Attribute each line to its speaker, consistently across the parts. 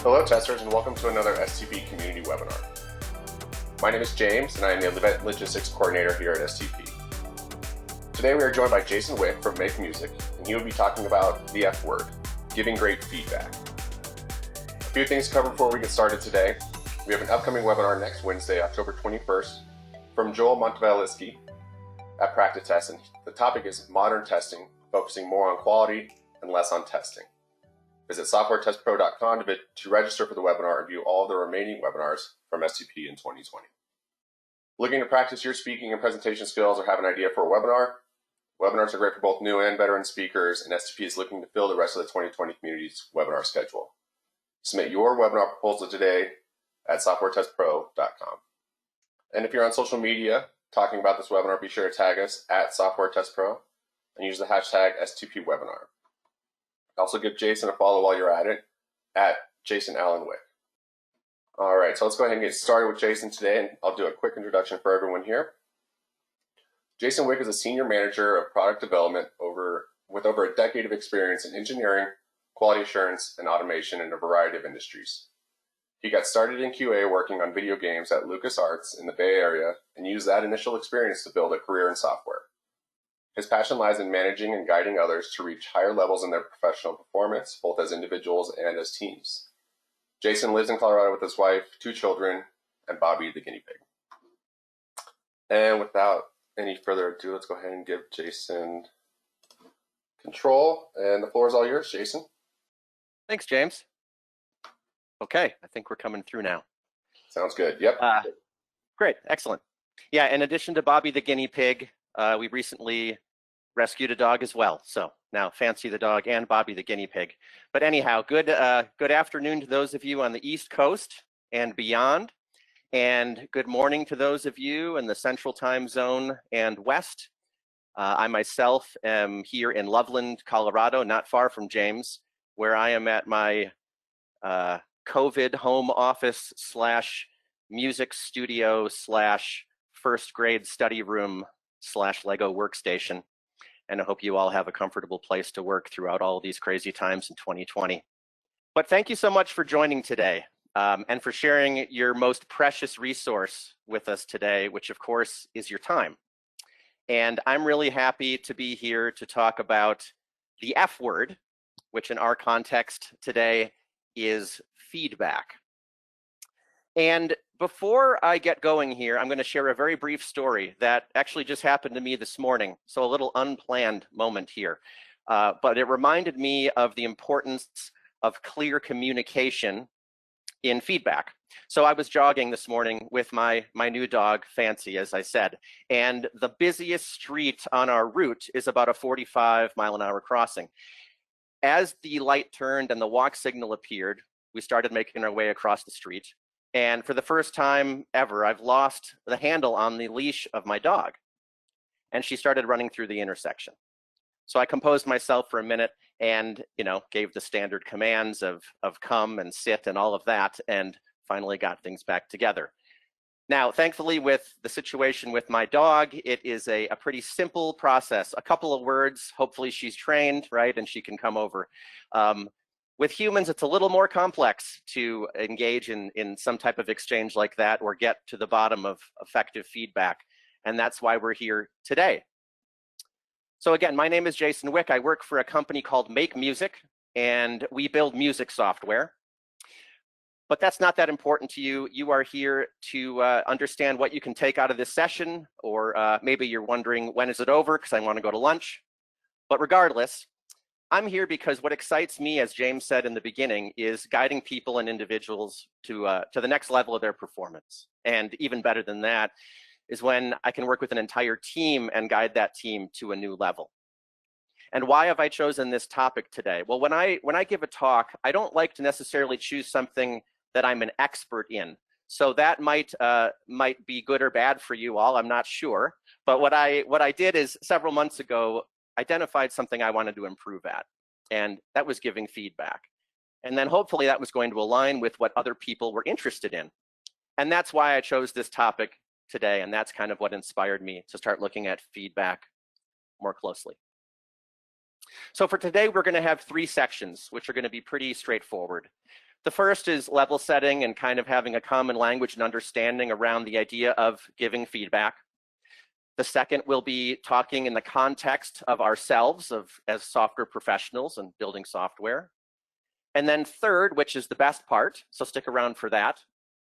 Speaker 1: Hello testers and welcome to another STP community webinar. My name is James and I am the Event Logistics Coordinator here at STP. Today we are joined by Jason Wick from MakeMusic, and he will be talking about the F word, giving great feedback. A few things to cover before we get started today. We have an upcoming webinar next Wednesday, October 21st, from Joel Montevaliski at Practice Test, and the topic is modern testing, focusing more on quality and less on testing. Visit softwaretestpro.com to register for the webinar and view all of the remaining webinars from STP in 2020. Looking to practice your speaking and presentation skills or have an idea for a webinar? Webinars are great for both new and veteran speakers, and STP is looking to fill the rest of the 2020 community's webinar schedule. Submit your webinar proposal today at softwaretestpro.com. And if you're on social media talking about this webinar, be sure to tag us at softwaretestpro and use the hashtag STPwebinar. Also give Jason a follow while you're at it, at Jason Allen Wick. All right, so let's go ahead and get started with Jason today, and I'll do a quick introduction for everyone here. Jason Wick is a senior manager of product development with over a decade of experience in engineering, quality assurance, and automation in a variety of industries. He got started in QA working on video games at LucasArts in the Bay Area and used that initial experience to build a career in software. His passion lies in managing and guiding others to reach higher levels in their professional performance, both as individuals and as teams. Jason lives in Colorado with his wife, 2 children, and Bobby the guinea pig. And without any further ado, let's go ahead and give Jason control. And the floor is all yours, Jason.
Speaker 2: Thanks, James. Okay, I think we're coming through now.
Speaker 1: Sounds good. Yep.
Speaker 2: Great, excellent. Yeah, in addition to Bobby the guinea pig, we recently rescued a dog as well. So now Fancy the dog and Bobby the guinea pig. But anyhow, good afternoon to those of you on the East Coast and beyond. And good morning to those of you in the Central Time Zone and West. I myself am here in Loveland, Colorado, not far from James, where I am at my COVID home office / music studio / first grade study room / Lego workstation. And I hope you all have a comfortable place to work throughout all these crazy times in 2020. But thank you so much for joining today and for sharing your most precious resource with us today, which of course is your time. And I'm really happy to be here to talk about the F word, which in our context today is feedback. And before I get going here, I'm going to share a very brief story that actually just happened to me this morning. So a little unplanned moment here. But it reminded me of the importance of clear communication in feedback. So I was jogging this morning with my new dog, Fancy, as I said. And the busiest street on our route is about a 45-mile-an-hour crossing. As the light turned and the walk signal appeared, we started making our way across the street. And for the first time ever, I've lost the handle on the leash of my dog. And she started running through the intersection. So I composed myself for a minute and, gave the standard commands of come and sit and all of that, and finally got things back together. Now, thankfully, with the situation with my dog, it is a pretty simple process. A couple of words, hopefully she's trained, right, and she can come over. With humans, it's a little more complex to engage in some type of exchange like that or get to the bottom of effective feedback. And that's why we're here today. So again, my name is Jason Wick. I work for a company called MakeMusic, and we build music software. But that's not that important to you. You are here to understand what you can take out of this session, or maybe you're wondering, when is it over? Because I want to go to lunch. But regardless, I'm here because what excites me, as James said in the beginning, is guiding people and individuals to the next level of their performance. And even better than that is when I can work with an entire team and guide that team to a new level. And why have I chosen this topic today? Well, when I give a talk, I don't like to necessarily choose something that I'm an expert in. So that might be good or bad for you all, I'm not sure. But what I did is several months ago, identified something I wanted to improve at, and that was giving feedback. And then hopefully that was going to align with what other people were interested in. And that's why I chose this topic today, and that's kind of what inspired me to start looking at feedback more closely. So for today, we're going to have 3 sections, which are going to be pretty straightforward. The first is level setting and kind of having a common language and understanding around the idea of giving feedback. The second will be talking in the context of ourselves as software professionals and building software. And then third, which is the best part, so stick around for that,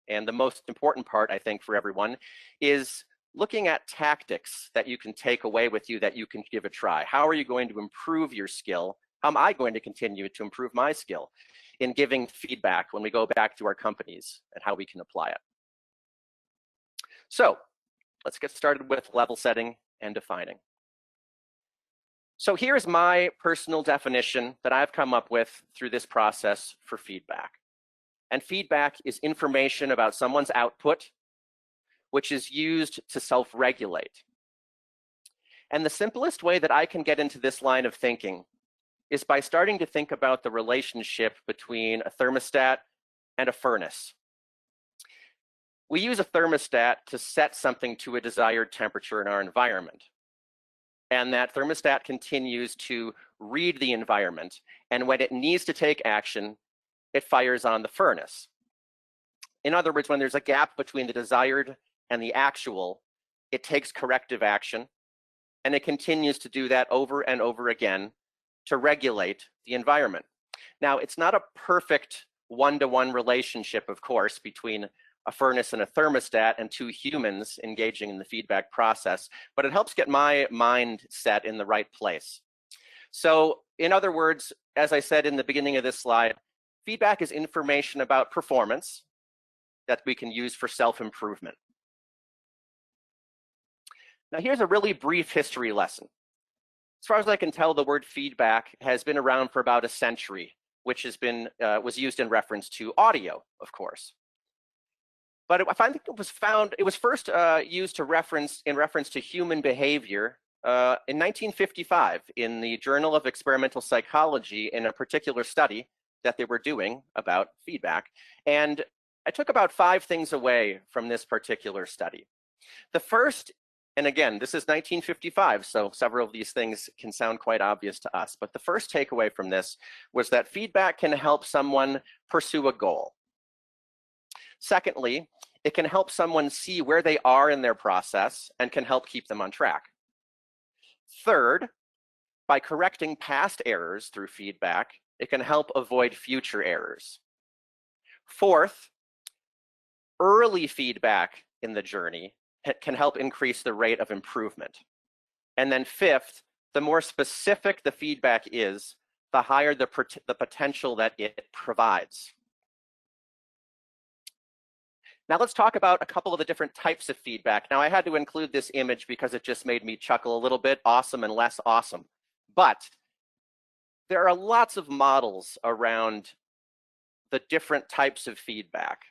Speaker 2: and the most important part, I think, for everyone, is looking at tactics that you can take away with you that you can give a try. How are you going to improve your skill? How am I going to continue to improve my skill in giving feedback when we go back to our companies and how we can apply it? So let's get started with level setting and defining. So here's my personal definition that I've come up with through this process for feedback. And feedback is information about someone's output, which is used to self-regulate. And the simplest way that I can get into this line of thinking is by starting to think about the relationship between a thermostat and a furnace. We use a thermostat to set something to a desired temperature in our environment. And that thermostat continues to read the environment. And when it needs to take action, it fires on the furnace. In other words, when there's a gap between the desired and the actual, it takes corrective action. And it continues to do that over and over again to regulate the environment. Now, it's not a perfect one-to-one relationship, of course, between a furnace and a thermostat and two humans engaging in the feedback process, but it helps get my mind set in the right place. So in other words, as I said in the beginning of this slide, feedback is information about performance that we can use for self-improvement. Now here's a really brief history lesson. As far as I can tell, the word feedback has been around for about a century, which was used in reference to audio, of course. But I think it was first used in reference to human behavior in 1955 in the Journal of Experimental Psychology in a particular study that they were doing about feedback. And I took about 5 things away from this particular study. The first, and again, this is 1955, so several of these things can sound quite obvious to us, but the first takeaway from this was that feedback can help someone pursue a goal. Secondly, it can help someone see where they are in their process and can help keep them on track. Third, by correcting past errors through feedback, it can help avoid future errors. Fourth, early feedback in the journey can help increase the rate of improvement. And then fifth, the more specific the feedback is, the higher the potential that it provides. Now let's talk about a couple of the different types of feedback. Now I had to include this image because it just made me chuckle a little bit, awesome and less awesome. But there are lots of models around the different types of feedback.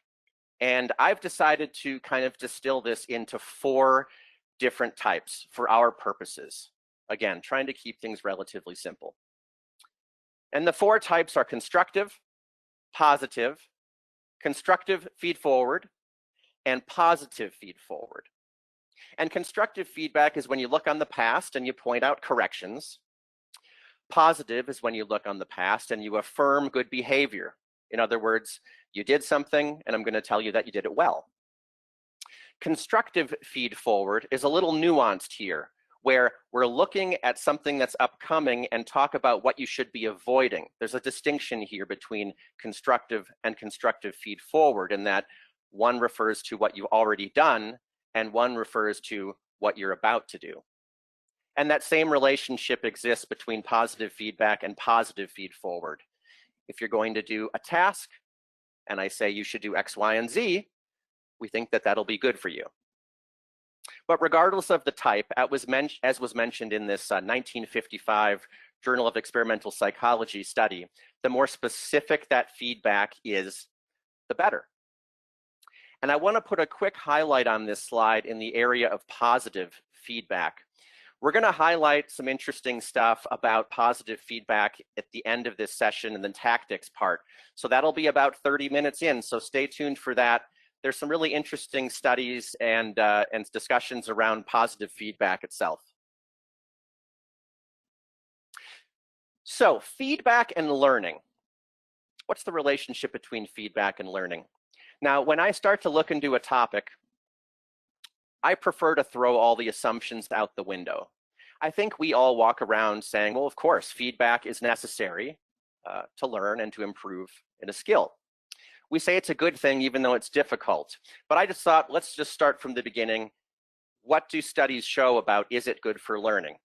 Speaker 2: And I've decided to kind of distill this into 4 different types for our purposes. Again, trying to keep things relatively simple. And the 4 types are constructive, positive, constructive feed forward, and positive feed forward. And constructive feedback is when you look on the past and you point out corrections. Positive is when you look on the past and you affirm good behavior. In other words, you did something and I'm going to tell you that you did it well. Constructive feed forward is a little nuanced here, where we're looking at something that's upcoming and talk about what you should be avoiding. There's a distinction here between constructive and constructive feed forward in that one refers to what you've already done and one refers to what you're about to do. And that same relationship exists between positive feedback and positive feed forward. If you're going to do a task and I say you should do X, Y, and Z, we think that that'll be good for you. But regardless of the type, as was mentioned in this 1955 Journal of Experimental Psychology study, the more specific that feedback is, the better. And I want to put a quick highlight on this slide in the area of positive feedback. We're going to highlight some interesting stuff about positive feedback at the end of this session in the tactics part. So that'll be about 30 minutes in, so stay tuned for that. There's some really interesting studies and discussions around positive feedback itself. So feedback and learning. what's the relationship between feedback and learning? Now, when I start to look into a topic, I prefer to throw all the assumptions out the window. I think we all walk around saying, well, of course, feedback is necessary to learn and to improve in a skill. We say it's a good thing, even though it's difficult. But I just thought, let's just start from the beginning. What do studies show about is it good for learning?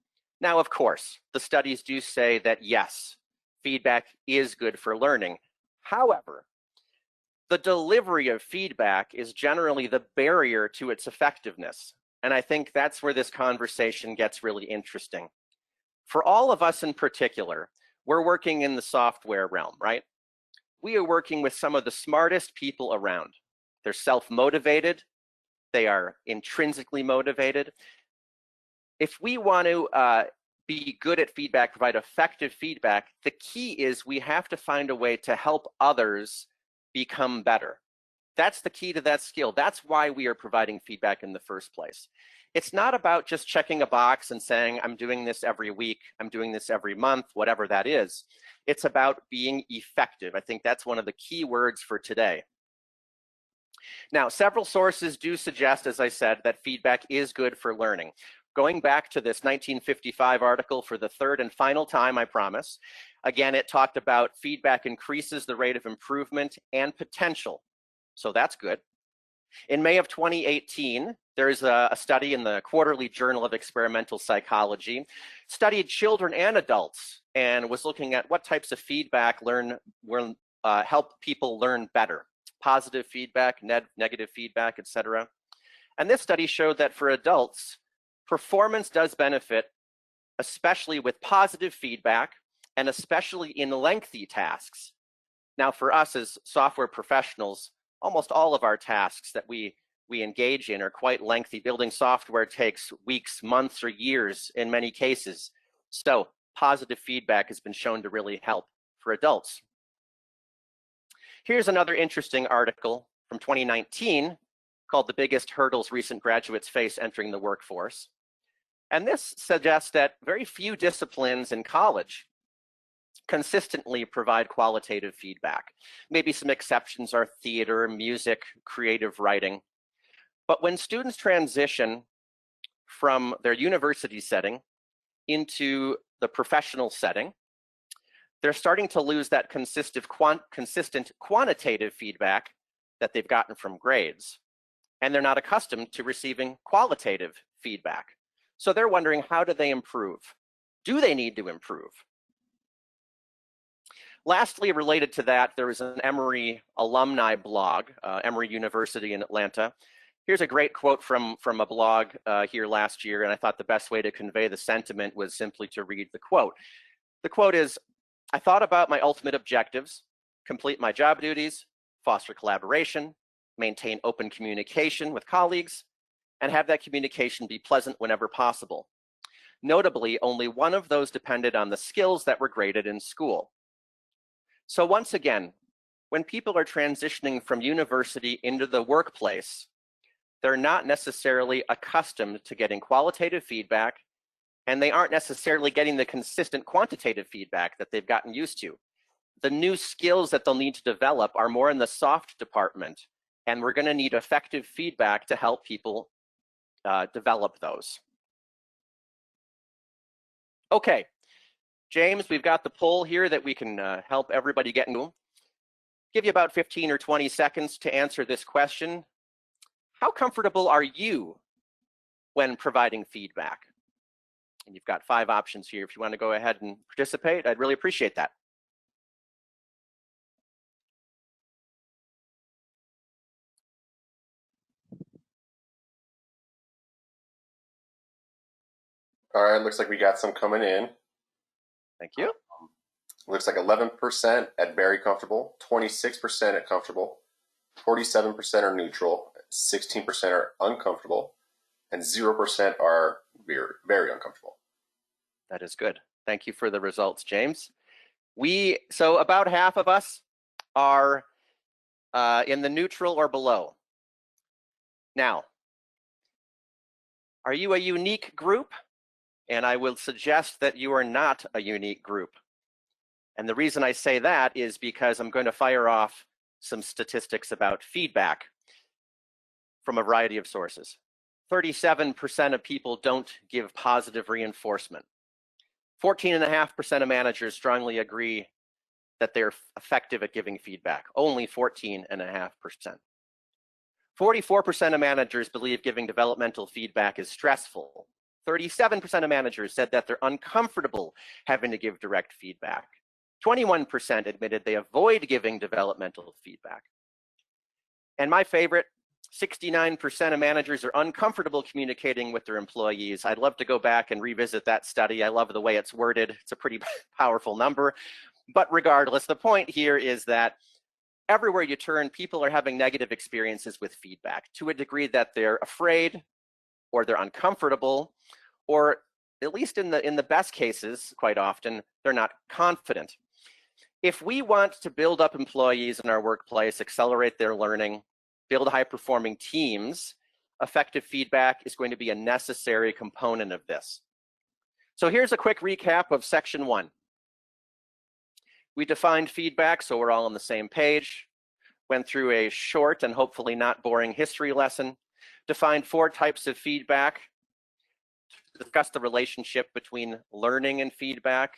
Speaker 2: Now, of course, the studies do say that yes, feedback is good for learning. However, the delivery of feedback is generally the barrier to its effectiveness. And I think that's where this conversation gets really interesting. For all of us in particular, we're working in the software realm, right? We are working with some of the smartest people around. They're self-motivated. They are intrinsically motivated. If we want to be good at feedback, provide effective feedback, the key is we have to find a way to help others become better. That's the key to that skill. That's why we are providing feedback in the first place. It's not about just checking a box and saying, I'm doing this every week, I'm doing this every month, whatever that is. It's about being effective. I think that's one of the key words for today. Now, several sources do suggest, as I said, that feedback is good for learning. Going back to this 1955 article for the third and final time, I promise. Again, it talked about feedback increases the rate of improvement and potential. So that's good. In May of 2018, there is a study in the Quarterly Journal of Experimental Psychology, studied children and adults, and was looking at what types of feedback help people learn better. Positive feedback, negative feedback, etc. And this study showed that for adults, performance does benefit, especially with positive feedback, and especially in lengthy tasks. Now, for us as software professionals, almost all of our tasks that we engage in are quite lengthy. Building software takes weeks, months, or years in many cases. So positive feedback has been shown to really help for adults. Here's another interesting article from 2019 called The Biggest Hurdles Recent Graduates Face Entering the Workforce. And this suggests that very few disciplines in college consistently provide qualitative feedback. Maybe some exceptions are theater, music, creative writing. But when students transition from their university setting into the professional setting, they're starting to lose that consistent quantitative feedback that they've gotten from grades. And they're not accustomed to receiving qualitative feedback. So they're wondering, how do they improve? Do they need to improve? Lastly, related to that, there is an Emory alumni blog, Emory University in Atlanta. Here's a great quote from a blog here last year, and I thought the best way to convey the sentiment was simply to read the quote. The quote is, I thought about my ultimate objectives: complete my job duties, foster collaboration, maintain open communication with colleagues, and have that communication be pleasant whenever possible. Notably, only one of those depended on the skills that were graded in school. So once again, when people are transitioning from university into the workplace, they're not necessarily accustomed to getting qualitative feedback, and they aren't necessarily getting the consistent quantitative feedback that they've gotten used to. The new skills that they'll need to develop are more in the soft department, and we're going to need effective feedback to help people develop those. Okay, James, we've got the poll here that we can help everybody get into. Give you about 15 or 20 seconds to answer this question. How comfortable are you when providing feedback? And you've got 5 options here. If you want to go ahead and participate, I'd really appreciate that.
Speaker 1: All right, looks like we got some coming in.
Speaker 2: Thank you.
Speaker 1: Looks like 11% at very comfortable, 26% at comfortable, 47% are neutral, 16% are uncomfortable, and 0% are very, very uncomfortable.
Speaker 2: That is good. Thank you for the results, James. So about half of us are in the neutral or below. Now, are you a unique group? And I will suggest that you are not a unique group. And the reason I say that is because I'm going to fire off some statistics about feedback from a variety of sources. 37% of people don't give positive reinforcement. 14.5% of managers strongly agree that they're effective at giving feedback, only 14.5%. 44% of managers believe giving developmental feedback is stressful. 37% of managers said that they're uncomfortable having to give direct feedback. 21% admitted they avoid giving developmental feedback. And my favorite, 69% of managers are uncomfortable communicating with their employees. I'd love to go back and revisit that study. I love the way it's worded. It's a pretty powerful number. But regardless, the point here is that everywhere you turn, people are having negative experiences with feedback to a degree that they're afraid or they're uncomfortable, or at least in the best cases, quite often, they're not confident. If we want to build up employees in our workplace, accelerate their learning, build high-performing teams, effective feedback is going to be a necessary component of this. So here's a quick recap of section 1. We defined feedback, so we're all on the same page, went through a short and hopefully not boring history lesson, defined 4 types of feedback, discussed the relationship between learning and feedback,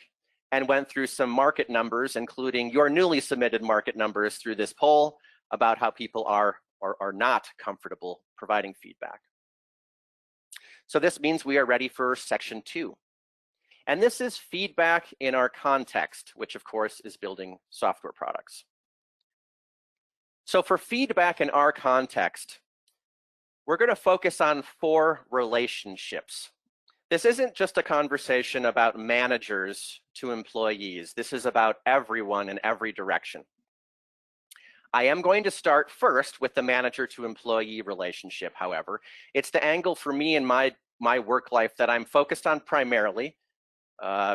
Speaker 2: and went through some market numbers, including your newly submitted market numbers through this poll about how people are or are not comfortable providing feedback. So this means we are ready for section 2. And this is feedback in our context, which of course is building software products. So for feedback in our context, we're going to focus on 4 relationships. This isn't just a conversation about managers to employees. This is about everyone in every direction. I am going to start first with the manager to employee relationship, however. It's the angle for me in my work life that I'm focused on primarily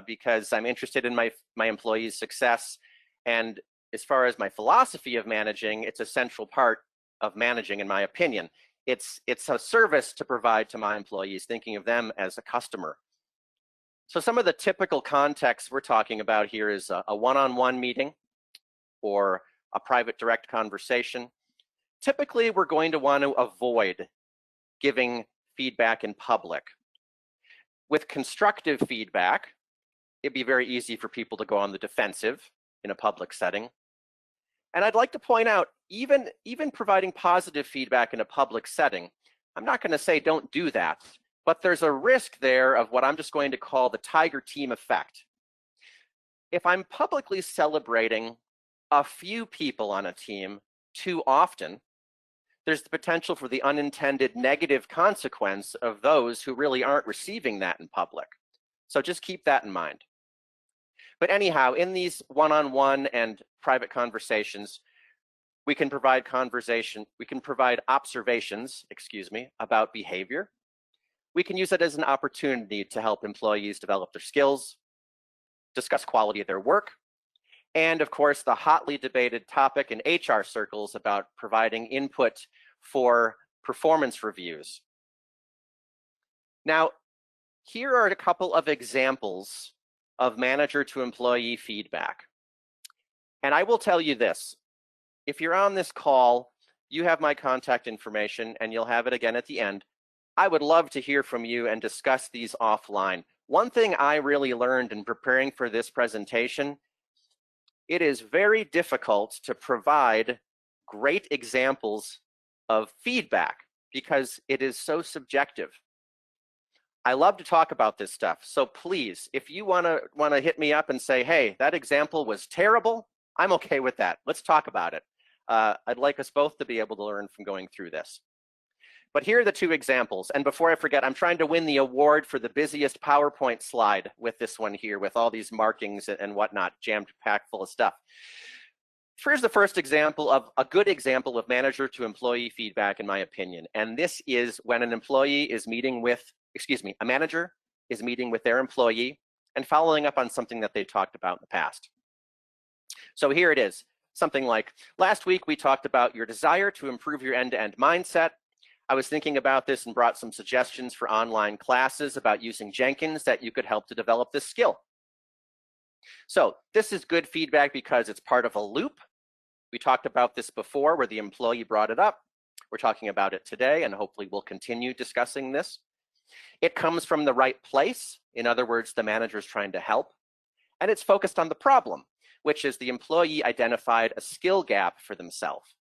Speaker 2: because I'm interested in my employees' success. And as far as my philosophy of managing, it's a central part of managing, in my opinion. It's a service to provide to my employees, thinking of them as a customer. So some of the typical context we're talking about here is a one-on-one meeting or a private direct conversation. Typically, we're going to want to avoid giving feedback in public. With constructive feedback, it'd be very easy for people to go on the defensive in a public setting. And I'd like to point out, even providing positive feedback in a public setting, I'm not going to say don't do that, but there's a risk there of what I'm just going to call the tiger team effect. If I'm publicly celebrating a few people on a team too often, there's the potential for the unintended negative consequence of those who really aren't receiving that in public. So just keep that in mind. But anyhow, in these one-on-one and private conversations, we can provide observations, about behavior. We can use it as an opportunity to help employees develop their skills, discuss quality of their work, and of course, the hotly debated topic in HR circles about providing input for performance reviews. Now, here are a couple of examples of manager to employee feedback. And I will tell you this, if you're on this call, you have my contact information and you'll have it again at the end. I would love to hear from you and discuss these offline. One thing I really learned in preparing for this presentation, it is very difficult to provide great examples of feedback because it is so subjective. I love to talk about this stuff. So please, if you want to hit me up and say, hey, that example was terrible, I'm okay with that. Let's talk about it. I'd like us both to be able to learn from going through this. But here are the 2 examples. And before I forget, I'm trying to win the award for the busiest PowerPoint slide with this one here, with all these markings and whatnot, jammed packed full of stuff. Here's the first example of a good example of manager to employee feedback, in my opinion. And this is when an employee is meeting with, a manager is meeting with their employee and following up on something that they talked about in the past. So here it is, something like, last week we talked about your desire to improve your end-to-end mindset. I was thinking about this and brought some suggestions for online classes about using Jenkins that you could help to develop this skill. So this is good feedback because it's part of a loop. We talked about this before where the employee brought it up. We're talking about it today, and hopefully we'll continue discussing this. It comes from the right place. In other words, the manager is trying to help. And it's focused on the problem, which is the employee identified a skill gap for themselves.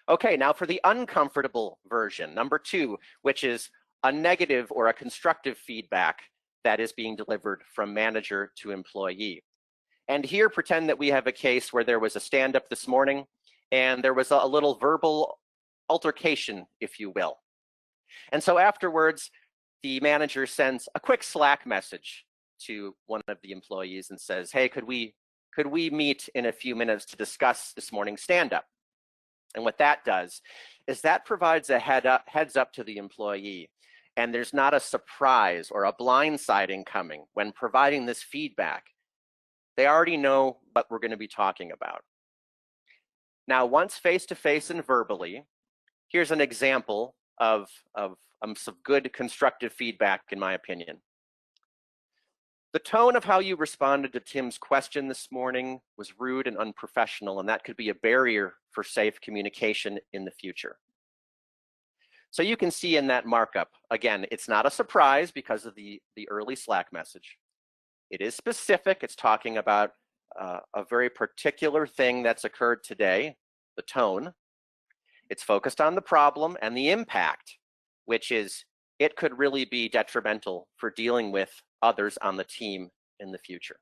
Speaker 2: Okay, now for the uncomfortable version, number 2, which is a negative or a constructive feedback that is being delivered from manager to employee. And here, pretend that we have a case where there was a stand-up this morning and there was a little verbal altercation, if you will. And so afterwards, the manager sends a quick Slack message to one of the employees and says, hey, could we meet in a few minutes to discuss this morning's stand-up? And what that does is that provides a heads up to the employee, and there's not a surprise or a blindsiding coming when providing this feedback. They already know what we're going to be talking about. Now, once face-to-face and verbally, here's an example of some good constructive feedback, in my opinion. The tone of how you responded to Tim's question this morning was rude and unprofessional, and that could be a barrier for safe communication in the future. So you can see in that markup, again, it's not a surprise because of the early Slack message. It is specific. It's talking about a very particular thing that's occurred today, the tone. It's focused on the problem and the impact, which is it could really be detrimental for dealing with others on the team in the future.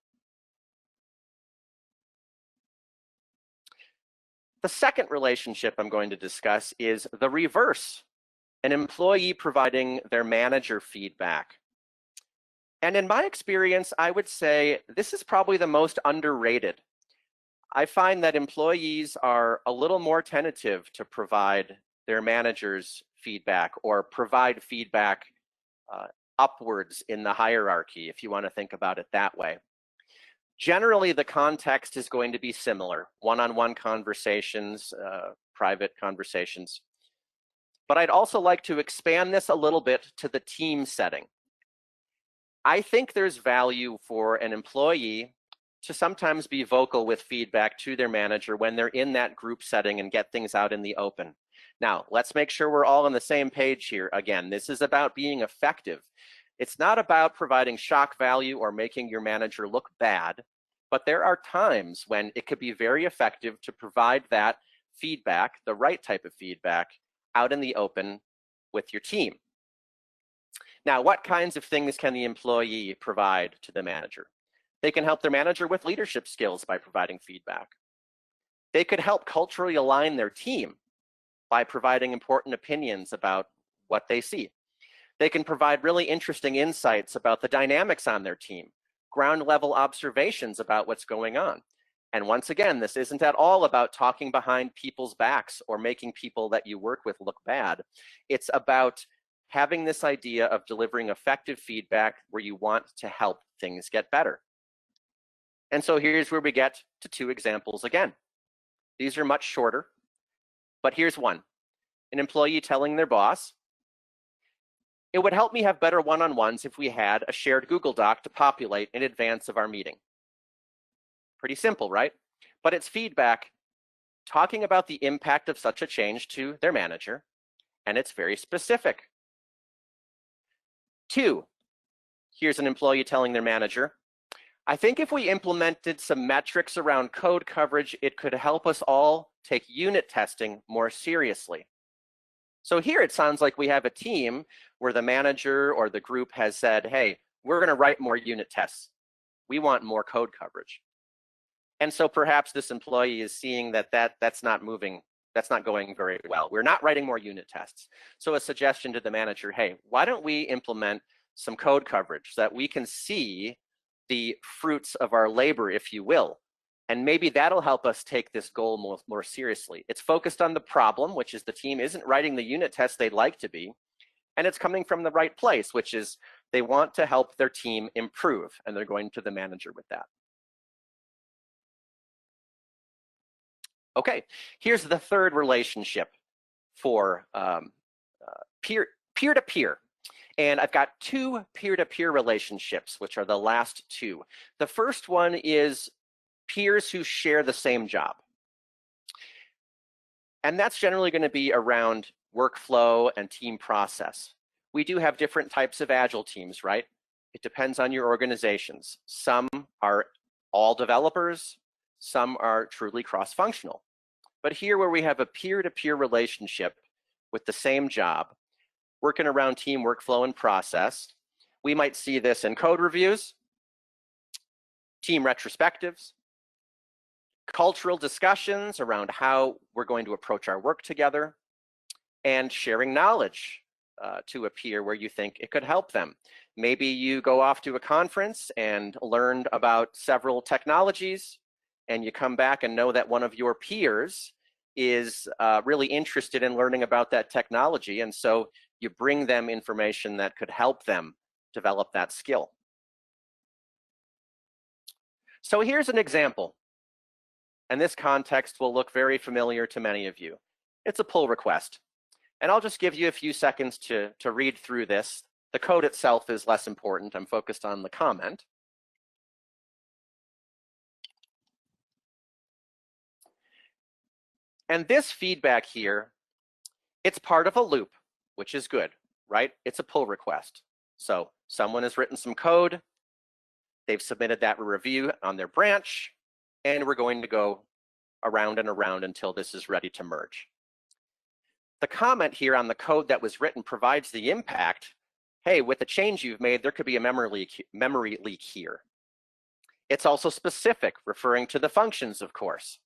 Speaker 2: The second relationship I'm going to discuss is the reverse, an employee providing their manager feedback. And in my experience, I would say this is probably the most underrated. I find that employees are a little more tentative to provide their managers feedback or provide feedback upwards in the hierarchy, if you want to think about it that way. Generally, the context is going to be similar, one-on-one conversations, private conversations. But I'd also like to expand this a little bit to the team setting. I think there's value for an employee to sometimes be vocal with feedback to their manager when they're in that group setting and get things out in the open. Now, let's make sure we're all on the same page here. Again, this is about being effective. It's not about providing shock value or making your manager look bad, but there are times when it could be very effective to provide that feedback, the right type of feedback, out in the open with your team. Now, what kinds of things can the employee provide to the manager? They can help their manager with leadership skills by providing feedback. They could help culturally align their team by providing important opinions about what they see. They can provide really interesting insights about the dynamics on their team, ground level observations about what's going on. And once again, this isn't at all about talking behind people's backs or making people that you work with look bad. It's about having this idea of delivering effective feedback where you want to help things get better. And so here's where we get to 2 examples again. These are much shorter, but here's one. An employee telling their boss, it would help me have better one-on-ones if we had a shared Google Doc to populate in advance of our meeting. Pretty simple, right? But it's feedback talking about the impact of such a change to their manager, and it's very specific. 2, here's an employee telling their manager, I think if we implemented some metrics around code coverage, it could help us all take unit testing more seriously. So here it sounds like we have a team where the manager or the group has said, hey, we're going to write more unit tests. We want more code coverage. And so perhaps this employee is seeing that that's not moving, that's not going very well. We're not writing more unit tests. So a suggestion to the manager, hey, why don't we implement some code coverage so that we can see the fruits of our labor, if you will. And maybe that'll help us take this goal more seriously. It's focused on the problem, which is the team isn't writing the unit tests they'd like to be, and it's coming from the right place, which is they want to help their team improve, and they're going to the manager with that. Okay, here's the third relationship for peer-to-peer. And I've got two peer-to-peer relationships, which are the last two. The first one is peers who share the same job. And that's generally going to be around workflow and team process. We do have different types of Agile teams, right? It depends on your organizations. Some are all developers, some are truly cross-functional. But here where we have a peer-to-peer relationship with the same job, working around team workflow and process, we might see this in code reviews, team retrospectives, cultural discussions around how we're going to approach our work together, and sharing knowledge to a peer where you think it could help them. Maybe you go off to a conference and learned about several technologies, and you come back and know that one of your peers is really interested in learning about that technology, and so you bring them information that could help them develop that skill. So here's an example, and this context will look very familiar to many of you. It's a pull request, and I'll just give you a few seconds to read through this. The code itself is less important. I'm focused on the comment. And this feedback here, it's part of a loop, which is good, right? It's a pull request. So someone has written some code, they've submitted that review on their branch, and we're going to go around and around until this is ready to merge. The comment here on the code that was written provides the impact. Hey, with the change you've made, there could be a memory leak here. It's also specific, referring to the functions, of course.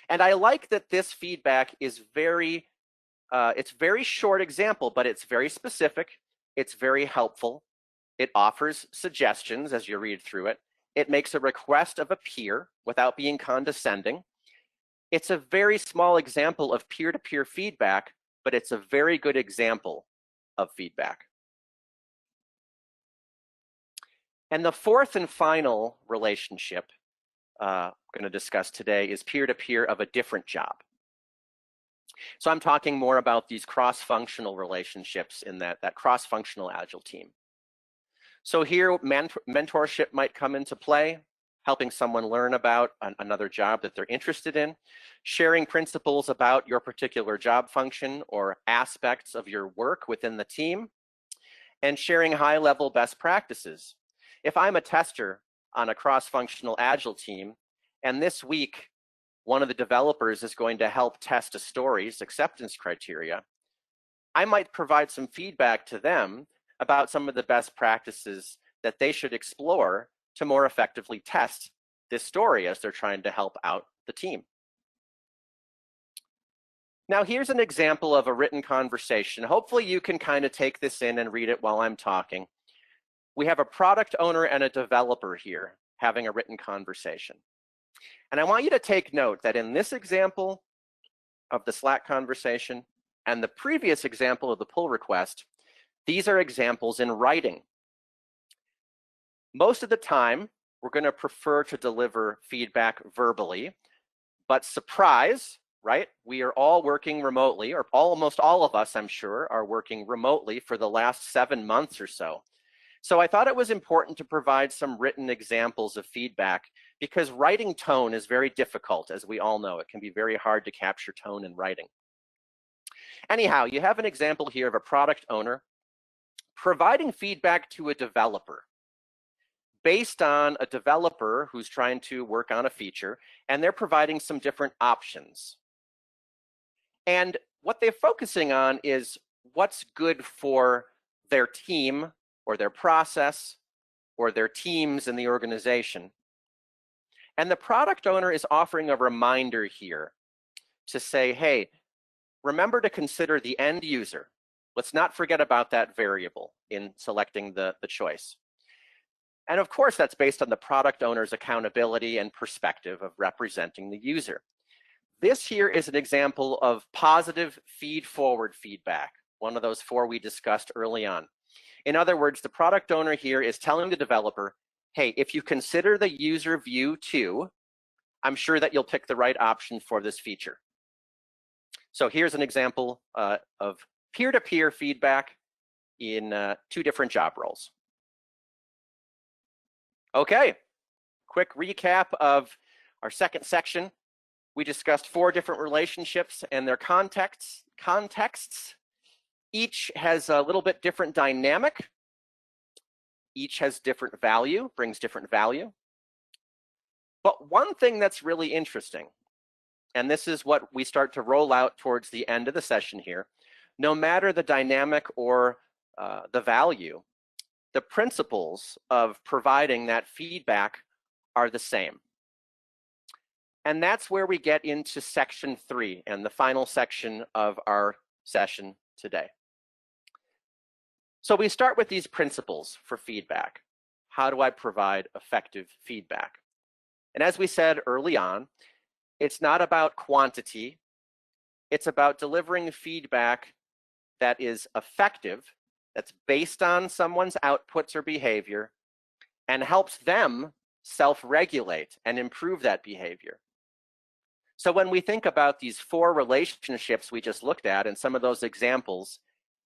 Speaker 2: And I like that this feedback is it's very short example, but it's very specific. It's very helpful. It offers suggestions as you read through it. It makes a request of a peer without being condescending. It's a very small example of peer-to-peer feedback, but it's a very good example of feedback. And the fourth and final relationship I'm going to discuss today is peer-to-peer of a different job. So I'm talking more about these cross-functional relationships in that cross-functional Agile team. So here, mentorship might come into play, helping someone learn about another job that they're interested in, sharing principles about your particular job function or aspects of your work within the team, and sharing high-level best practices. If I'm a tester on a cross-functional Agile team, and this week, one of the developers is going to help test a story's acceptance criteria, I might provide some feedback to them about some of the best practices that they should explore to more effectively test this story as they're trying to help out the team. Now, here's an example of a written conversation. Hopefully you can kind of take this in and read it while I'm talking. We have a product owner and a developer here having a written conversation. And I want you to take note that in this example of the Slack conversation and the previous example of the pull request, these are examples in writing. Most of the time, we're going to prefer to deliver feedback verbally, but surprise, right? We are all working remotely, or almost all of us, I'm sure, are working remotely for the last 7 months or so. So I thought it was important to provide some written examples of feedback because writing tone is very difficult, as we all know. It can be very hard to capture tone in writing. Anyhow, you have an example here of a product owner providing feedback to a developer based on a developer who's trying to work on a feature, and they're providing some different options. And what they're focusing on is what's good for their team or their process or their teams in the organization. And the product owner is offering a reminder here to say, hey, remember to consider the end user. Let's not forget about that variable in selecting the choice. And of course, that's based on the product owner's accountability and perspective of representing the user. This here is an example of positive feed-forward feedback, one of those 4 we discussed early on. In other words, the product owner here is telling the developer, hey, if you consider the user view too, I'm sure that you'll pick the right option for this feature. So here's an example of peer-to-peer feedback in 2 different job roles. Okay, quick recap of our second section. We discussed 4 different relationships and their contexts. Each has a little bit different dynamic. Each has different value, brings different value. But one thing that's really interesting, and this is what we start to roll out towards the end of the session here, no matter the dynamic or the value, the principles of providing that feedback are the same. And that's where we get into section 3 and the final section of our session today. So we start with these principles for feedback. How do I provide effective feedback? And as we said early on, it's not about quantity. It's about delivering feedback that is effective, that's based on someone's outputs or behavior, and helps them self-regulate and improve that behavior. So when we think about these 4 relationships we just looked at and some of those examples,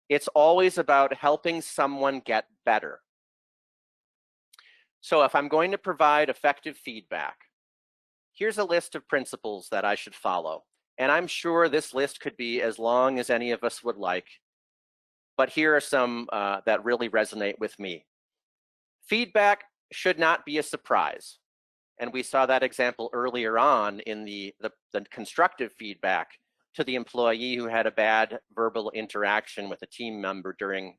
Speaker 2: it's always about helping someone get better. So if I'm going to provide effective feedback, here's a list of principles that I should follow. And I'm sure this list could be as long as any of us would like, but here are some that really resonate with me. Feedback should not be a surprise. And we saw that example earlier on in the constructive feedback to the employee who had a bad verbal interaction with a team member during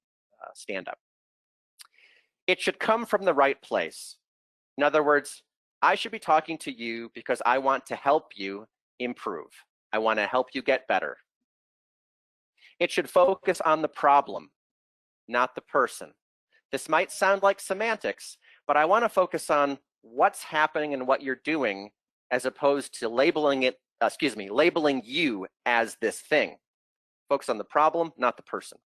Speaker 2: stand-up. It should come from the right place. In other words, I should be talking to you because I want to help you improve. I want to help you get better. It should focus on the problem, not the person. This might sound like semantics, but I want to focus on what's happening and what you're doing as opposed to labeling you as this thing. Focus on the problem, not the person.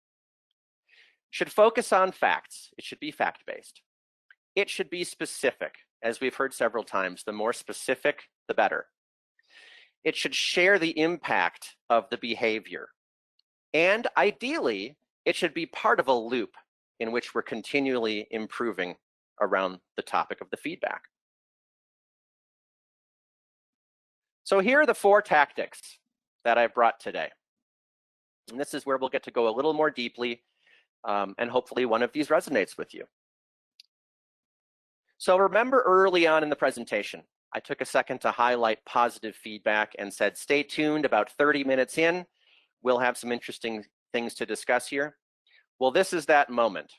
Speaker 2: Should focus on facts. It should be fact-based. It should be specific. As we've heard several times, the more specific, the better. It should share the impact of the behavior. And ideally, it should be part of a loop in which we're continually improving around the topic of the feedback. So here are the 4 tactics that I brought today. And this is where we'll get to go a little more deeply, and hopefully one of these resonates with you. So remember early on in the presentation, I took a second to highlight positive feedback and said, stay tuned, about 30 minutes in, we'll have some interesting things to discuss here. Well, this is that moment.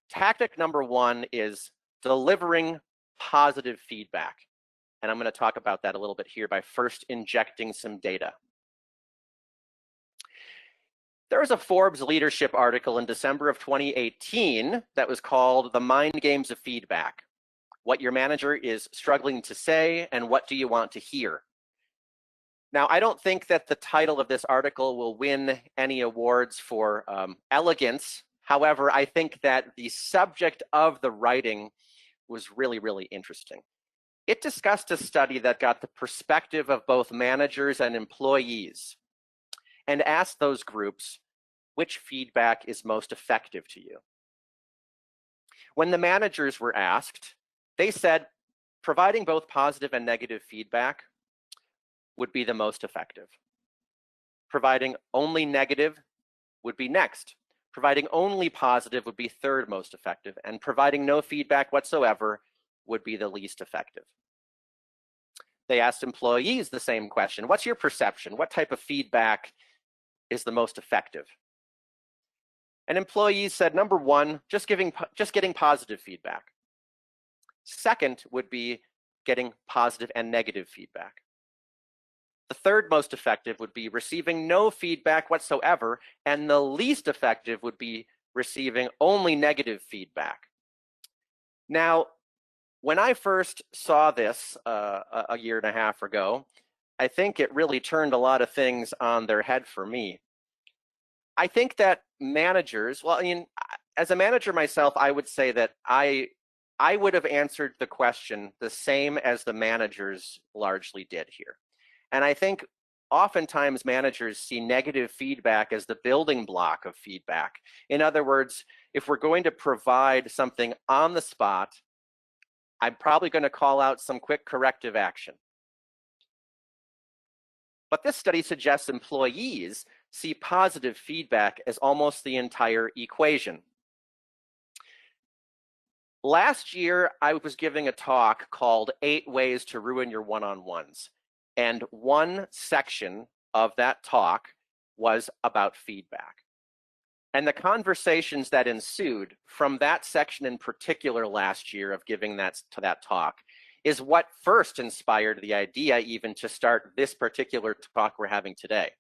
Speaker 2: Tactic number 1 is delivering positive feedback. And I'm going to talk about that a little bit here by first injecting some data. There was a Forbes leadership article in December of 2018 that was called The Mind Games of Feedback. What your manager is struggling to say and what do you want to hear? Now, I don't think that the title of this article will win any awards for elegance. However, I think that the subject of the writing was really, really interesting. It discussed a study that got the perspective of both managers and employees and asked those groups which feedback is most effective to you. When the managers were asked, they said providing both positive and negative feedback would be the most effective. Providing only negative would be next. Providing only positive would be third most effective, and providing no feedback whatsoever would be the least effective. They asked employees the same question. What's your perception? What type of feedback is the most effective? And employees said, number 1, just getting positive feedback. Second would be getting positive and negative feedback. The third most effective would be receiving no feedback whatsoever, and the least effective would be receiving only negative feedback. Now, when I first saw this a year and a half ago, I think it really turned a lot of things on their head for me. I think that managers, well, I mean, as a manager myself, I would say that I would have answered the question the same as the managers largely did here. And I think oftentimes managers see negative feedback as the building block of feedback. In other words, if we're going to provide something on the spot, I'm probably going to call out some quick corrective action. But this study suggests employees see positive feedback as almost the entire equation. Last year, I was giving a talk called 8 Ways to Ruin Your One-on-Ones. And one section of that talk was about feedback. And the conversations that ensued from that section in particular last year of giving that talk is what first inspired the idea even to start this particular talk we're having today.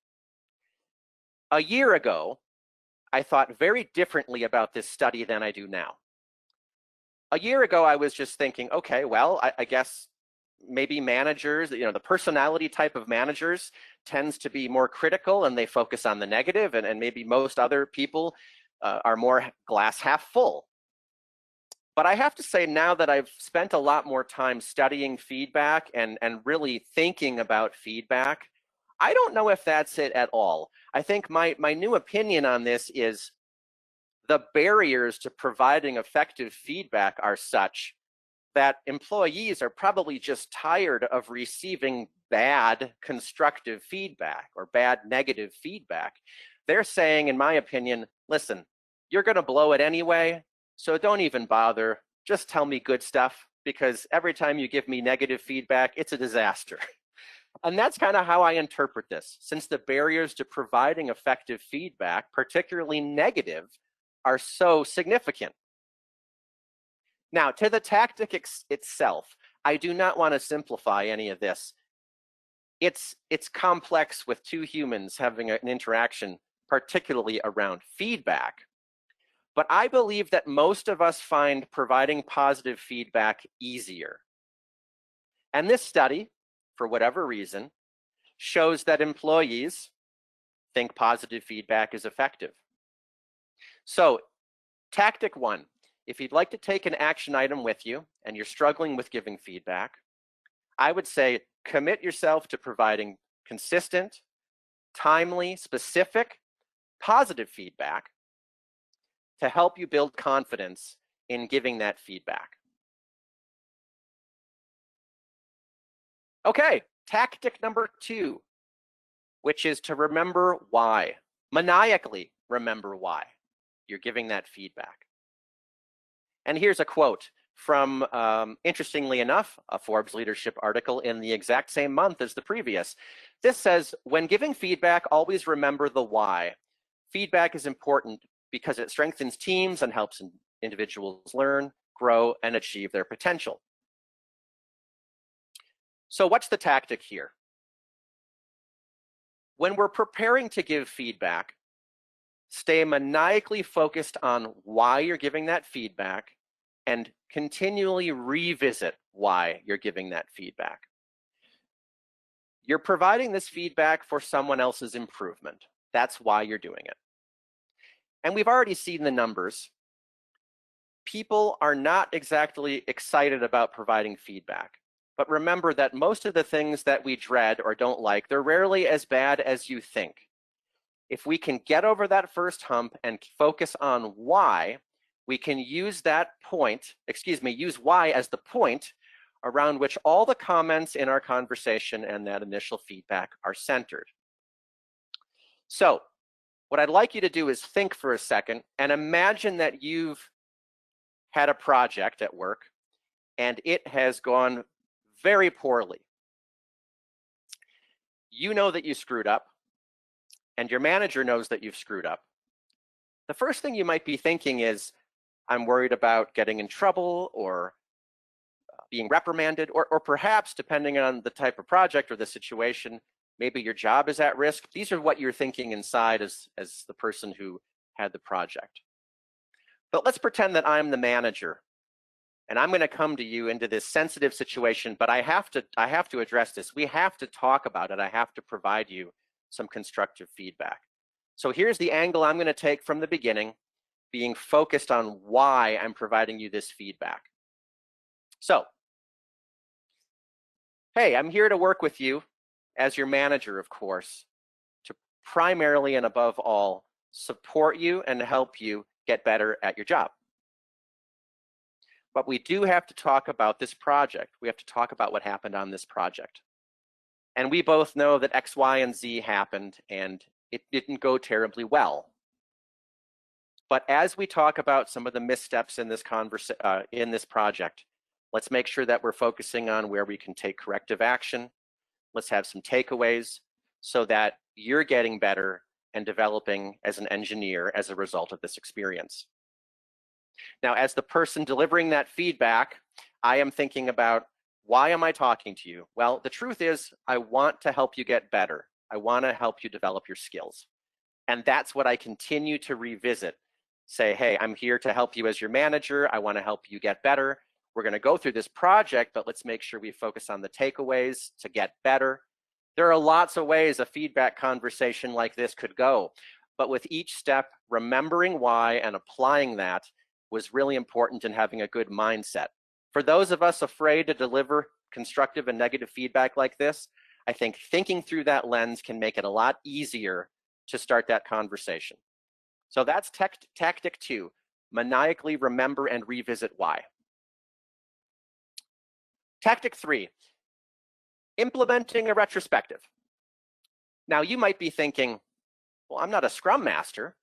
Speaker 2: A year ago, I thought very differently about this study than I do now. A year ago, I was just thinking, okay, well, I guess maybe managers, the personality type of managers tends to be more critical and they focus on the negative, and maybe most other people are more glass half full. But I have to say now that I've spent a lot more time studying feedback and really thinking about feedback, I don't know if that's it at all. I think my new opinion on this is the barriers to providing effective feedback are such that employees are probably just tired of receiving bad constructive feedback or bad negative feedback. They're saying, in my opinion, listen, you're going to blow it anyway, so don't even bother. Just tell me good stuff, because every time you give me negative feedback, it's a disaster. And that's kind of how I interpret this, since the barriers to providing effective feedback, particularly negative, are so significant. Now, to the tactic itself, I do not want to simplify any of this. It's complex with two humans having an interaction, particularly around feedback. But I believe that most of us find providing positive feedback easier. And this study, for whatever reason, shows that employees think positive feedback is effective. So, tactic 1. If you'd like to take an action item with you and you're struggling with giving feedback, I would say commit yourself to providing consistent, timely, specific, positive feedback to help you build confidence in giving that feedback. Okay, tactic number 2, which is to remember why. Maniacally remember why you're giving that feedback. And here's a quote from, interestingly enough, a Forbes leadership article in the exact same month as the previous. This says, when giving feedback, always remember the why. Feedback is important because it strengthens teams and helps individuals learn, grow, and achieve their potential. So what's the tactic here? When we're preparing to give feedback, stay maniacally focused on why you're giving that feedback and continually revisit why you're giving that feedback. You're providing this feedback for someone else's improvement. That's why you're doing it. And we've already seen the numbers. People are not exactly excited about providing feedback. But remember that most of the things that we dread or don't like, they're rarely as bad as you think. If we can get over that first hump and focus on why, we can use use why as the point around which all the comments in our conversation and that initial feedback are centered. So what I'd like you to do is think for a second and imagine that you've had a project at work and it has gone very poorly. You know that you screwed up, and your manager knows that you've screwed up. The first thing you might be thinking is, I'm worried about getting in trouble or being reprimanded, or perhaps, depending on the type of project or the situation, maybe your job is at risk. These are what you're thinking inside as the person who had the project. But let's pretend that I'm the manager, and I'm going to come to you into this sensitive situation, but I have to address this. We have to talk about it. I have to provide you some constructive feedback. So here's the angle I'm going to take from the beginning, being focused on why I'm providing you this feedback. So, hey, I'm here to work with you, as your manager, of course, to primarily and above all, support you and help you get better at your job. But we do have to talk about this project. We have to talk about what happened on this project. And we both know that X, Y, and Z happened, and it didn't go terribly well. But as we talk about some of the missteps in this project, let's make sure that we're focusing on where we can take corrective action. Let's have some takeaways so that you're getting better and developing as an engineer as a result of this experience. Now, as the person delivering that feedback, I am thinking about, why am I talking to you? Well, the truth is, I want to help you get better. I want to help you develop your skills. And that's what I continue to revisit. Say, hey, I'm here to help you as your manager. I want to help you get better. We're going to go through this project, but let's make sure we focus on the takeaways to get better. There are lots of ways a feedback conversation like this could go, but with each step, remembering why and applying that was really important in having a good mindset. For those of us afraid to deliver constructive and negative feedback like this, I think thinking through that lens can make it a lot easier to start that conversation. So that's tactic 2, maniacally remember and revisit why. Tactic 3, implementing a retrospective. Now you might be thinking, well, I'm not a Scrum Master.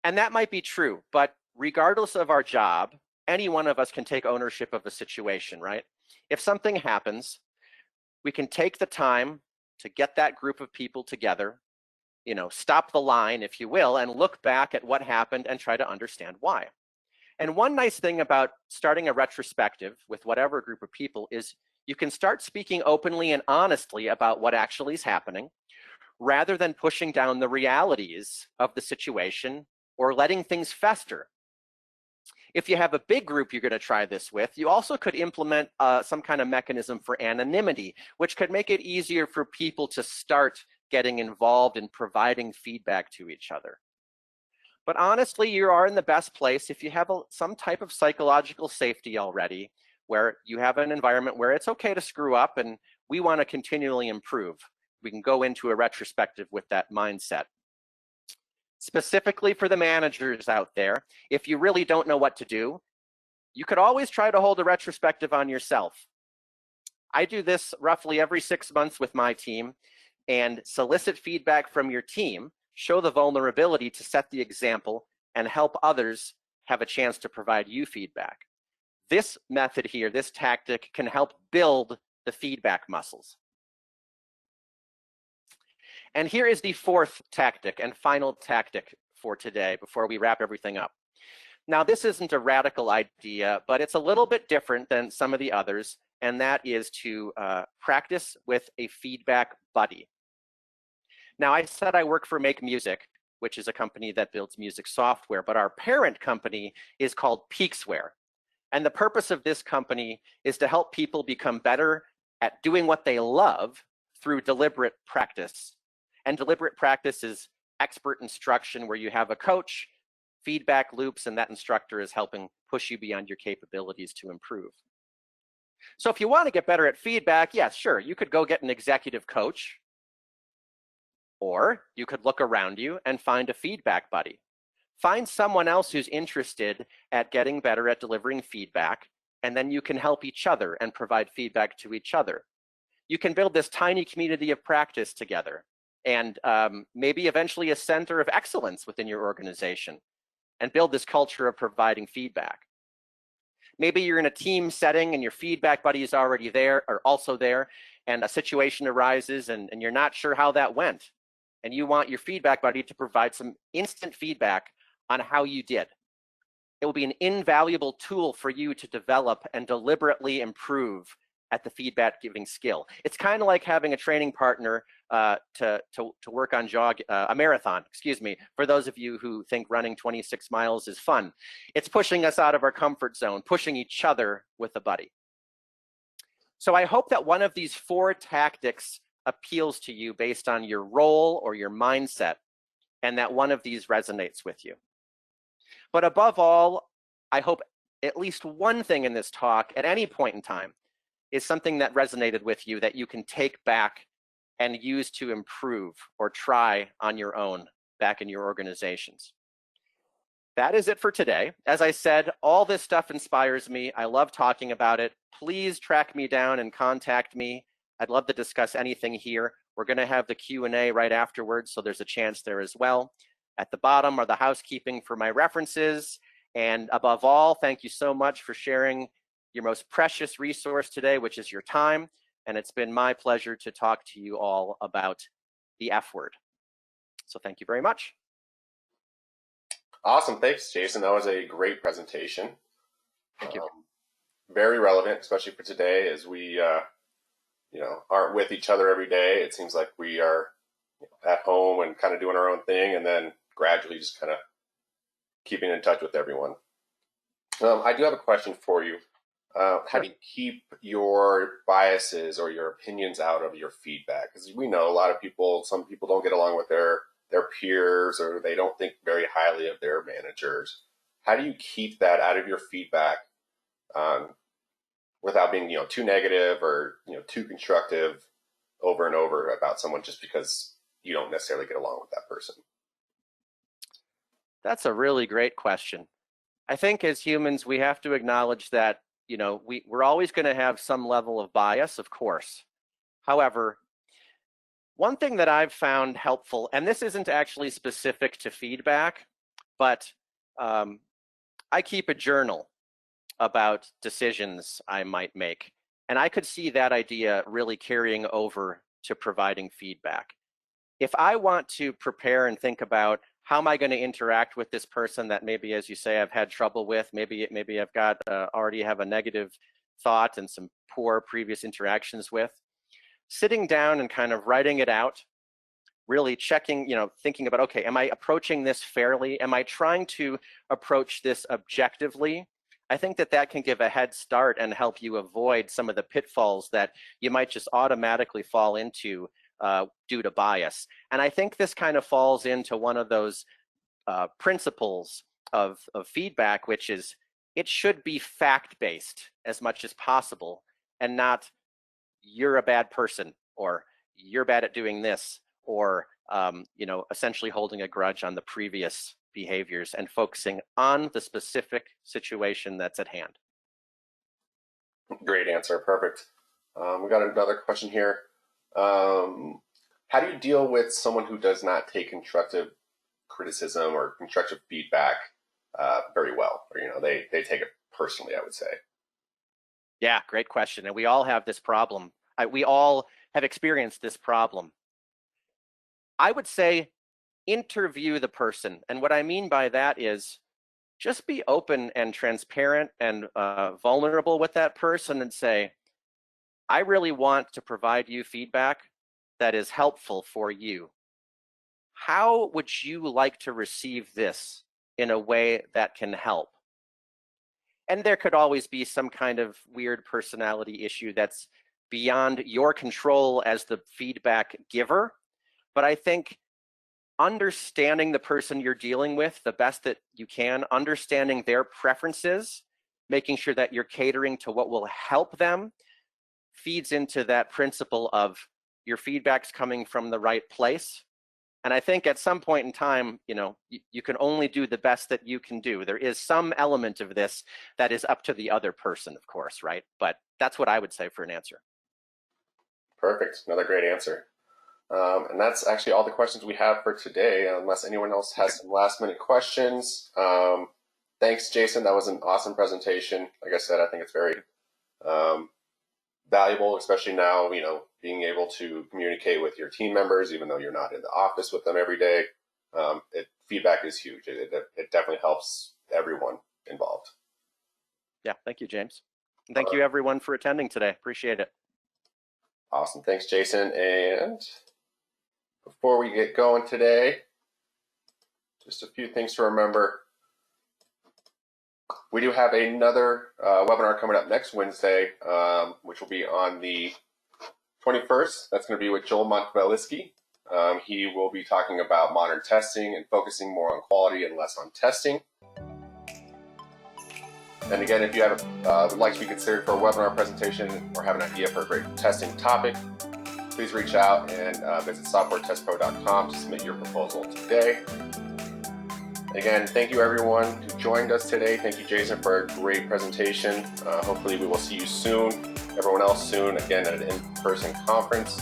Speaker 2: And that might be true, but regardless of our job, any one of us can take ownership of a situation, right? If something happens, we can take the time to get that group of people together, stop the line, if you will, and look back at what happened and try to understand why. And one nice thing about starting a retrospective with whatever group of people is you can start speaking openly and honestly about what actually is happening, rather than pushing down the realities of the situation or letting things fester. If you have a big group you're going to try this with, you also could implement some kind of mechanism for anonymity, which could make it easier for people to start getting involved in providing feedback to each other. But honestly, you are in the best place if you have some type of psychological safety already, where you have an environment where it's okay to screw up and we want to continually improve. We can go into a retrospective with that mindset. Specifically for the managers out there, if you really don't know what to do, you could always try to hold a retrospective on yourself. I do this roughly every 6 months with my team and solicit feedback from your team, show the vulnerability to set the example, and help others have a chance to provide you feedback. This method here, this tactic, can help build the feedback muscles. And here is the 4th tactic and final tactic for today before we wrap everything up. Now, this isn't a radical idea, but it's a little bit different than some of the others, and that is to practice with a feedback buddy. Now, I said I work for MakeMusic, which is a company that builds music software, but our parent company is called Peaksware. And the purpose of this company is to help people become better at doing what they love through deliberate practice. And deliberate practice is expert instruction where you have a coach, feedback loops, and that instructor is helping push you beyond your capabilities to improve. So if you want to get better at feedback, yes, sure, you could go get an executive coach, or you could look around you and find a feedback buddy. Find someone else who's interested at getting better at delivering feedback, and then you can help each other and provide feedback to each other. You can build this tiny community of practice together, and maybe eventually a center of excellence within your organization, and build this culture of providing feedback. Maybe you're in a team setting and your feedback buddy is already there, or also there, and a situation arises and you're not sure how that went. And you want your feedback buddy to provide some instant feedback on how you did. It will be an invaluable tool for you to develop and deliberately improve at the feedback giving skill. It's kind of like having a training partner to work on a marathon, for those of you who think running 26 miles is fun. It's pushing us out of our comfort zone, pushing each other with a buddy. So I hope that one of these 4 tactics appeals to you based on your role or your mindset, and that one of these resonates with you. But above all, I hope at least one thing in this talk at any point in time is something that resonated with you that you can take back and use to improve or try on your own back in your organizations. That is it for today. As I said, all this stuff inspires me. I love talking about it. Please track me down and contact me. I'd love to discuss anything here. We're going to have the Q&A right afterwards, so there's a chance there as well. At the bottom are the housekeeping for my references. And above all, thank you so much for sharing your most precious resource today, which is your time. And it's been my pleasure to talk to you all about the F word. So thank you very much.
Speaker 1: Awesome. Thanks, Jason. That was a great presentation.
Speaker 2: Thank you.
Speaker 1: Very relevant, especially for today, as we aren't with each other every day. It seems like we are at home and kind of doing our own thing, and then gradually just kind of keeping in touch with everyone. I do have a question for you. How do you keep your biases or your opinions out of your feedback? Because we know a lot of people, some people don't get along with their peers, or they don't think very highly of their managers. How do you keep that out of your feedback without being too negative or too constructive over and over about someone just because you don't necessarily get along with that person?
Speaker 2: That's a really great question. I think as humans, we have to acknowledge that we're always going to have some level of bias, of course. However, one thing that I've found helpful, and this isn't actually specific to feedback, but I keep a journal about decisions I might make. And I could see that idea really carrying over to providing feedback. If I want to prepare and think about how am I going to interact with this person that maybe, as you say, I've had trouble with, maybe I've got already have a negative thought and some poor previous interactions with, sitting down and kind of writing it out, really checking, thinking about, okay, am I approaching this fairly? Am I trying to approach this objectively? I think that can give a head start and help you avoid some of the pitfalls that you might just automatically fall into due to bias. And I think this kind of falls into one of those principles of feedback, which is it should be fact-based as much as possible, and not you're a bad person, or you're bad at doing this, or essentially holding a grudge on the previous behaviors and focusing on the specific situation that's at hand.
Speaker 1: Great answer. Perfect. We got another question here. How do you deal with someone who does not take constructive criticism or constructive feedback very well, or they take it personally, I would say?
Speaker 2: Yeah, great question. And we all have this problem. We all have experienced this problem. I would say interview the person. And what I mean by that is just be open and transparent and vulnerable with that person and say, I really want to provide you feedback that is helpful for you. How would you like to receive this in a way that can help? And there could always be some kind of weird personality issue that's beyond your control as the feedback giver. But I think understanding the person you're dealing with the best that you can, understanding their preferences, making sure that you're catering to what will help them, feeds into that principle of your feedback's coming from the right place. And I think at some point in time, you can only do the best that you can do. There is some element of this that is up to the other person, of course, right? But that's what I would say for an answer.
Speaker 1: Perfect. Another great answer. And that's actually all the questions we have for today, unless anyone else has some last minute questions. Thanks, Jason. That was an awesome presentation. Like I said, I think it's very valuable, especially now, being able to communicate with your team members, even though you're not in the office with them every day. Feedback is huge. It definitely helps everyone involved.
Speaker 2: Yeah, thank you, James. And thank you, everyone, for attending today. Appreciate it.
Speaker 1: Awesome. Thanks, Jason. And before we get going today, just a few things to remember. We do have another webinar coming up next Wednesday, which will be on the 21st. That's going to be with Joel Montbeliski. He will be talking about modern testing and focusing more on quality and less on testing. And again, if you have would like to be considered for a webinar presentation or have an idea for a great testing topic, please reach out and visit softwaretestpro.com to submit your proposal today. Again, thank you everyone who joined us today. Thank you, Jason, for a great presentation. Hopefully we will see you soon, everyone else soon, again at an in-person conference.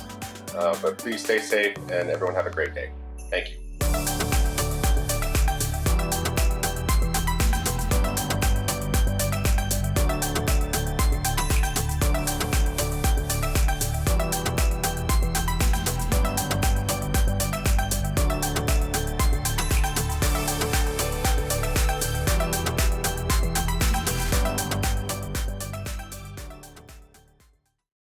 Speaker 1: But please stay safe and everyone have a great day. Thank you.